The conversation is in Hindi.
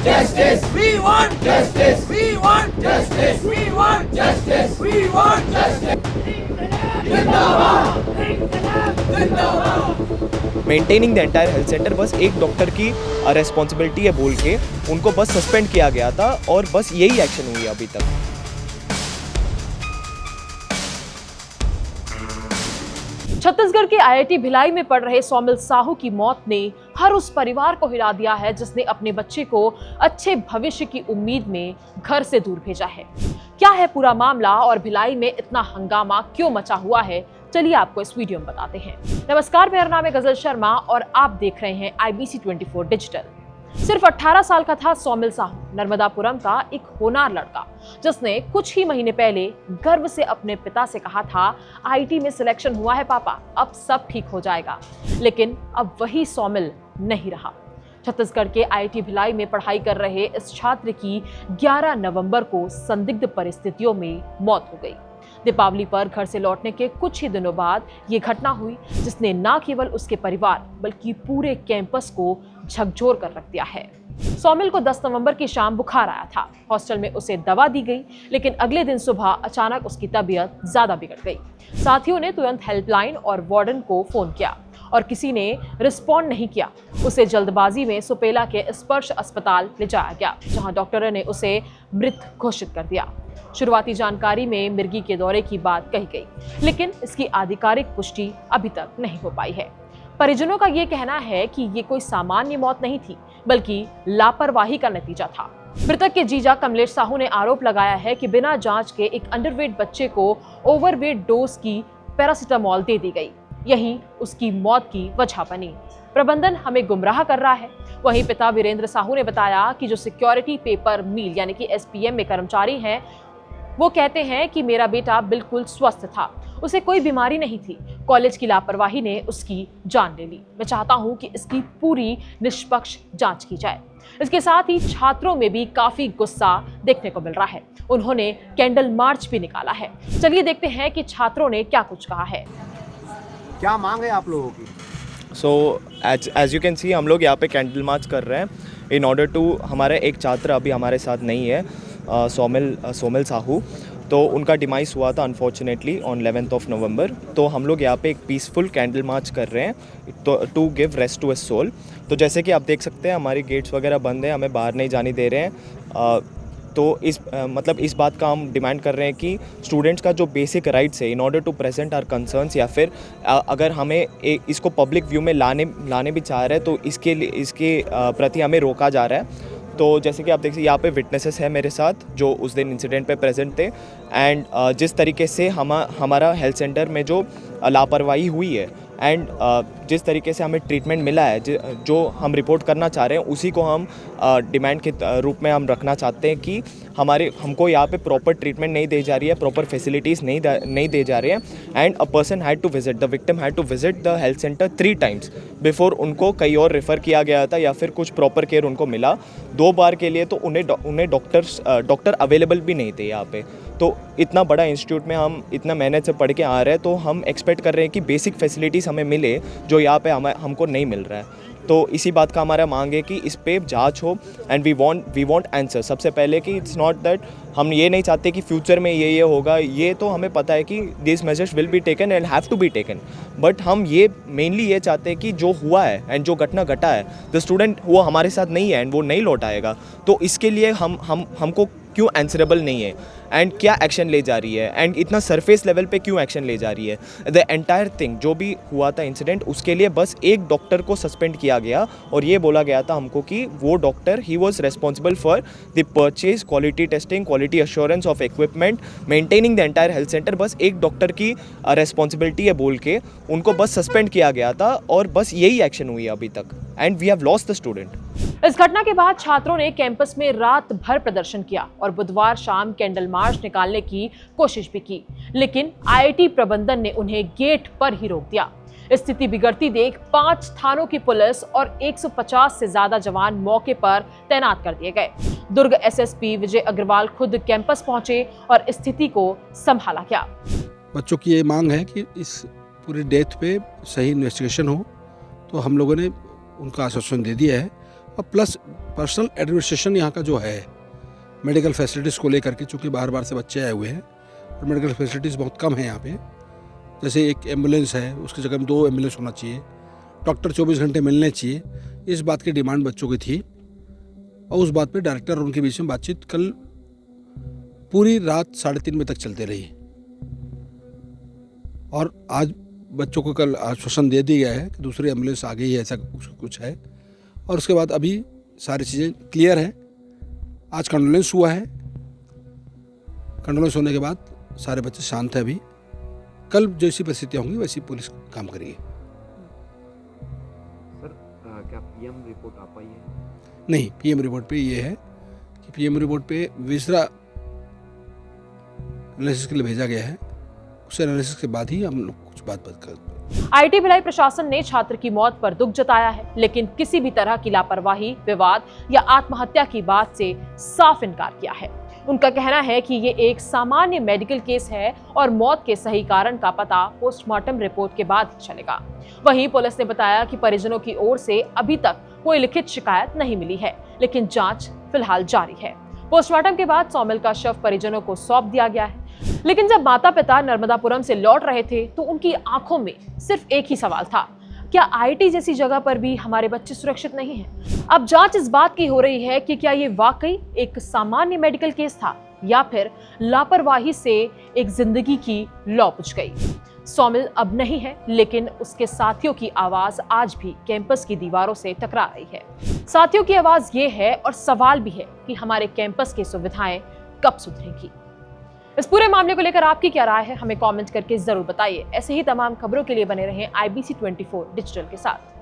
justice. We want justice. We want justice. We want justice. We want justice. जिंदाबाद जिंदाबाद। Maintaining the entire health centre बस एक डॉक्टर की रिस्पॉन्सिबिलिटी है बोल के उनको बस सस्पेंड किया गया था और बस यही एक्शन हुई अभी तक। छत्तीसगढ़ के आईआईटी भिलाई में पढ़ रहे सौमिल साहू की मौत ने हर उस परिवार को हिला दिया है जिसने अपने बच्चे को अच्छे भविष्य की उम्मीद में घर से दूर भेजा है। क्या है पूरा मामला और भिलाई में इतना हंगामा क्यों मचा हुआ है, चलिए आपको इस वीडियो में बताते हैं। नमस्कार, मेरा नाम है गजल शर्मा और आप देख रहे हैं IBC 24 डिजिटल। सिर्फ 18 साल का था सौमिल साहू, नर्मदापुरम का एक होनहार लड़का जिसने कुछ ही महीने पहले गर्व से अपने पिता से कहा था, आईटी में सिलेक्शन हुआ है पापा, अब सब ठीक हो जाएगा। लेकिन अब वही सौमिल नहीं रहा। छत्तीसगढ़ के आईआईटी भिलाई में पढ़ाई कर रहे इस छात्र की 11 नवंबर को संदिग्ध परिस्थितियों में मौत हो गई। दीपावली पर घर से लौटने के कुछ ही दिनों बाद ये घटना हुई जिसने न केवल उसके परिवार बल्कि पूरे कैंपस को झकझोर कर रख दिया है। सौमिल को 10 नवंबर की शाम बुखार आया था। हॉस्टल में उसे दवा दी गई, लेकिन अगले दिन सुबह अचानक उसकी तबीयत ज्यादा बिगड़ गई। साथियों ने तुरंत हेल्पलाइन और वार्डन को फोन किया और किसी ने रिस्पॉन्ड नहीं किया। उसे जल्दबाजी में सुपेला के स्पर्श अस्पताल ले जाया गया, जहां डॉक्टरों ने उसे मृत घोषित कर दिया। शुरुआती जानकारी में मिर्गी के दौरे की बात कही गई, लेकिन इसकी आधिकारिक पुष्टि अभी तक नहीं हो पाई है। परिजनों का ये कहना है कि ये कोई सामान्य मौत नहीं थी, बल्कि लापरवाही का नतीजा था। मृतक के जीजा कमलेश साहू ने आरोप लगाया है कि बिना जांच के एक अंडरवेट बच्चे को ओवरवेट डोज की पैरासिटामोल दे दी गई, यही उसकी मौत की वजह बनी। प्रबंधन हमें गुमराह कर रहा है। वहीं पिता वीरेंद्र साहू ने बताया कि जो सिक्योरिटी पेपर मिल यानी कि SPM में कर्मचारी हैं, वो कहते हैं कि मेरा बेटा बिल्कुल स्वस्थ था, उसे कोई बीमारी नहीं थी। कॉलेज की लापरवाही ने उसकी जान ले ली। मैं चाहता हूं कि इसकी पूरी निष्पक्ष जांच की जाए। इसके साथ ही छात्रों में भी काफी गुस्सा देखने को मिल रहा है। उन्होंने कैंडल मार्च भी निकाला है। चलिए देखते हैं कि छात्रों ने क्या कुछ कहा है। क्या मांग है आप लोगों की? So as you can see हम लोग यहाँ पे कैंडल मार्च कर रहे हैं इन ऑर्डर टू, हमारा एक छात्र अभी हमारे साथ नहीं है, सौमिल साहू, तो उनका डिमाइस हुआ था अनफॉर्चुनेटली ऑन 11 नवंबर। तो हम लोग यहाँ पे एक पीसफुल कैंडल मार्च कर रहे हैं तो to give rest to his soul. तो जैसे कि आप देख सकते हैं हमारी गेट्स वगैरह बंद हैं, हमें बाहर नहीं जाने दे रहे हैं। तो इस बात का हम डिमांड कर रहे हैं कि स्टूडेंट्स का जो बेसिक राइट्स है in order to present our concerns, या फिर अगर हमें इसको पब्लिक व्यू में लाने भी चाह रहे हैं तो इसके प्रति हमें रोका जा रहा है। तो जैसे कि आप देख सकते हैं यहाँ पे विटनेसेस है मेरे साथ जो उस दिन इंसिडेंट पे प्रेजेंट थे, एंड जिस तरीके से हमारा हेल्थ सेंटर में जो लापरवाही हुई है एंड जिस तरीके से हमें ट्रीटमेंट मिला है, जो हम रिपोर्ट करना चाह रहे हैं उसी को हम डिमांड के रूप में हम रखना चाहते हैं कि हमको यहाँ पे प्रॉपर ट्रीटमेंट नहीं दी जा रही है, प्रॉपर फैसिलिटीज़ नहीं दे जा रहे हैं। And a person had to visit, the victim had to visit the health centre 3 times before उनको कहीं और रेफ़र किया गया था या फिर कुछ प्रॉपर केयर उनको मिला। 2 बार के लिए तो उन्हें डॉक्टर अवेलेबल भी नहीं थे यहाँ पे। तो इतना बड़ा इंस्टीट्यूट में हम इतना मेहनत से पढ़ के आ रहे हैं, तो हम एक्सपेक्ट कर रहे हैं कि बेसिक फैसिलिटीज़ हमें मिले जो यहाँ पे हमको नहीं मिल रहा है। तो इसी बात का हमारा मांग है कि इस पे जांच हो एंड वी वांट आंसर। सबसे पहले कि इट्स नॉट दैट हम ये नहीं चाहते कि फ्यूचर में ये होगा, ये तो हमें पता है कि this measures will be taken and have to be taken, but हम ये मेनली ये चाहते हैं कि जो हुआ है एंड जो घटना घटा है, द स्टूडेंट वो हमारे साथ नहीं है एंड वो नहीं लौट आएगा, तो इसके लिए हमको क्यों आंसरेबल नहीं है एंड क्या एक्शन ले जा रही है एंड इतना सरफेस लेवल पे क्यों एक्शन ले जा रही है। द एंटायर थिंग जो भी हुआ था इंसिडेंट, उसके लिए बस एक डॉक्टर को सस्पेंड किया गया और ये बोला गया था हमको कि वो doctor he was responsible for the purchase, quality testing, quality assurance of equipment, maintaining the entire health centre. बस एक डॉक्टर की रिस्पॉन्सिबिलिटी है बोल के उनको बस सस्पेंड किया गया था और बस यही एक्शन हुई है अभी तक, and we have lost the student. इस घटना के बाद छात्रों ने कैंपस में रात भर प्रदर्शन किया और बुधवार शाम कैंडल मार्च निकालने की कोशिश भी की, लेकिन आईआईटी प्रबंधन ने उन्हें गेट पर ही रोक दिया। स्थिति बिगड़ती देख 5 थानों की पुलिस और 150 से ज्यादा जवान मौके पर तैनात कर दिए गए। दुर्ग SSP विजय अग्रवाल खुद कैंपस पहुंचे और स्थिति को संभाला गया। बच्चों की ये मांग है कि इस पूरी डेथ पे सही इन्वेस्टिगेशन हो, तो हम लोगों ने उनका आश्वासन दे दिया है और प्लस पर्सनल एडमिनिस्ट्रेशन यहाँ का जो है मेडिकल फैसिलिटीज़ को लेकर के, चूँकि बाहर बाहर से बच्चे आए हुए हैं और मेडिकल फैसिलिटीज़ बहुत कम है यहाँ पे। जैसे एक एम्बुलेंस है, उसकी जगह में 2 एम्बुलेंस होना चाहिए, डॉक्टर 24 घंटे मिलने चाहिए। इस बात की डिमांड बच्चों की थी और उस बात पे डायरेक्टर और उनके बीच में बातचीत कल पूरी रात 3:30 बजे तक चलते रही और आज बच्चों को कल आश्वासन दे दिया गया है कि दूसरी एम्बुलेंस आ गई है, ऐसा कुछ है। और उसके बाद अभी सारी चीज़ें क्लियर हैं। आज कंडोलेंस हुआ है, कंडोलेंस होने के बाद सारे बच्चे शांत हैं। अभी कल जैसी परिस्थितियाँ होंगी वैसी पुलिस काम करेगी। सर क्या पीएम रिपोर्ट आ पाई है? नहीं, पीएम रिपोर्ट पे ये है कि पीएम रिपोर्ट पे विजरा एनालिसिस के लिए भेजा गया है। उस एनालिसिस के बाद ही हम लोग कुछ बात करते हैं। आईआईटी भिलाई प्रशासन ने छात्र की मौत पर दुख जताया है, लेकिन किसी भी तरह की लापरवाही, विवाद या आत्महत्या की बात से साफ इनकार किया है। उनका कहना है कि ये एक सामान्य मेडिकल केस है और मौत के सही कारण का पता पोस्टमार्टम रिपोर्ट के बाद ही चलेगा। वहीं पुलिस ने बताया कि परिजनों की ओर से अभी तक कोई लिखित शिकायत नहीं मिली है, लेकिन जांच फिलहाल जारी है। पोस्टमार्टम के बाद सौमिल का शव परिजनों को सौंप दिया गया है। लेकिन जब माता पिता नर्मदापुरम से लौट रहे थे तो उनकी आंखों में सिर्फ एक ही सवाल था, क्या आईआईटी जैसी जगह पर भी हमारे बच्चे सुरक्षित नहीं हैं? अब जांच इस बात की हो रही है कि क्या ये वाकई एक सामान्य मेडिकल केस था या फिर लापरवाही से एक जिंदगी की लौ बुझ गई। सौमिल अब नहीं है, लेकिन उसके साथियों की आवाज आज भी कैंपस की दीवारों से टकरा रही है। साथियों की आवाज ये है और सवाल भी है कि हमारे कैंपस की सुविधाएं कब सुधरेंगी। इस पूरे मामले को लेकर आपकी क्या राय है, हमें कमेंट करके जरूर बताइए। ऐसे ही तमाम खबरों के लिए बने रहें IBC 24 डिजिटल के साथ।